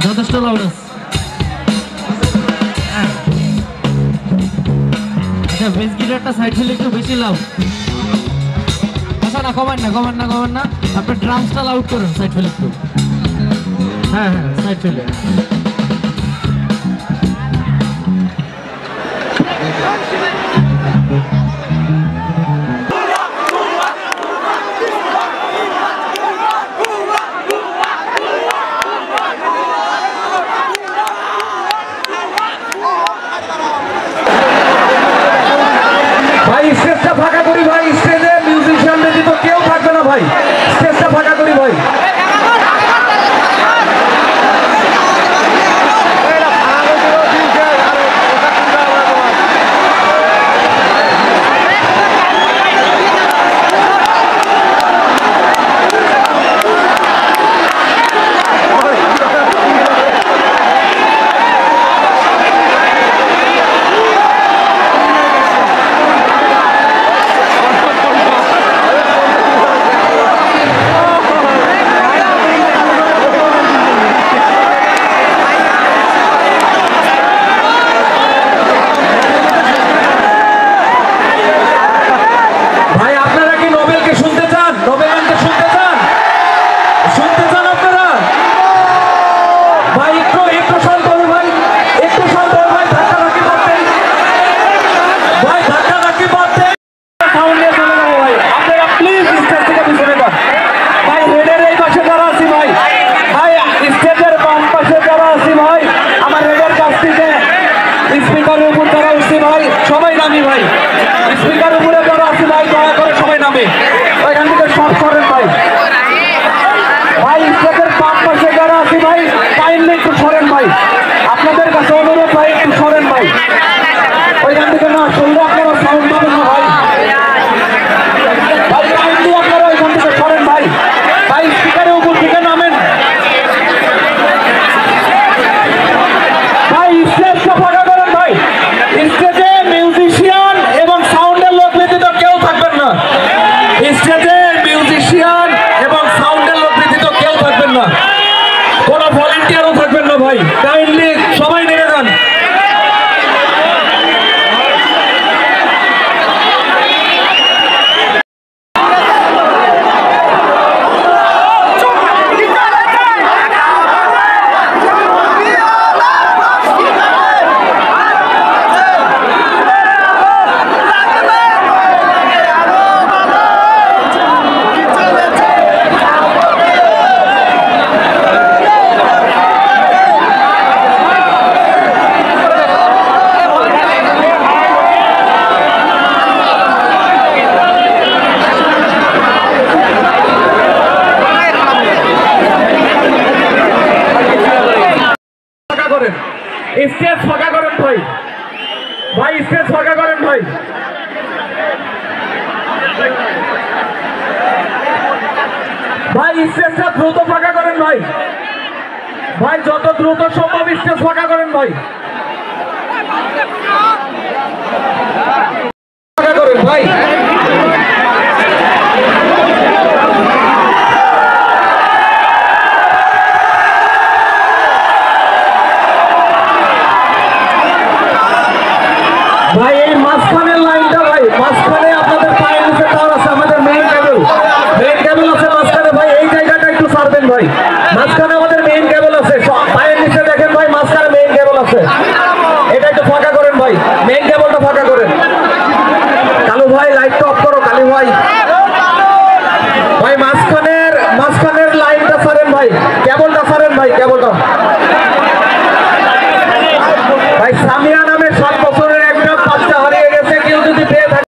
যথেষ্ট লাউড আছে। আচ্ছা বেস গিটারটা সাইড ফেলে একটু বেশি লাউড। আচ্ছা না কমান না আপনি ড্রামসটা লাউড করুন সাইড ফেলে একটু। হ্যাঁ সাইড ফেলে। ভাই স্টেজটা ফাঁকা করি ভাই, স্টেজে মিউজিশিয়ানদের তো কেউ থাকবে না ভাই, স্টেজটা ফাঁকা করি ভাই। সবাই নামি ভাই, স্পিকার উপরে যারা আছে ভাই দয়া করে সবাই নামে, ওইখান থেকে শর্ট করেন ভাই। ভাই স্টেজের বাম পাশে যারা আছে ভাই কাইন্ডলি একটু সরেন ভাই, আপনাদের কাছে অনুরোধ ভাই একটু সরেন ভাই, ওইখান থেকে না শুনলে আপনারা সাউন্ড পাবেন না ভাই। ভাই কাইন্ডলি আপনারা ওইখান থেকে সরেন ভাই, ভাই স্পিকারের উপর থেকে নামেন ভাই, স্টেজটা ফাঁকা করেন ভাই। স্টেজে মিউজিশিয়ান এবং সাউন্ডের লোক ব্যতীত কেউ থাকবেন না, স্টেজে মিউজিশিয়ান এবং সাউন্ডের লোক ব্যতীত কেউ থাকবেন না, কোনো ভলেন্টিয়ারও থাকবেন না ভাই, কাইন্ডলি সবাই নেমে যান। স্টেজ ফাঁকা করেন ভাই, ভাই স্টেজ ফাঁকা করেন ভাই, ভাই স্টেজটা দ্রুত ফাঁকা করেন ভাই, ভাই যত দ্রুত সম্ভব স্টেজ ফাঁকা করেন ভাই, ফাঁকা করেন ভাই। ভাই এই মাঝখানের লাইনটা ভাই, মাঝখানে আপনাদের পায়ের নিচে তার আছে, আমাদের মেইন কেবল আছে মাঝখানে ভাই, এই জায়গাটা একটু ছাড়বেন ভাই।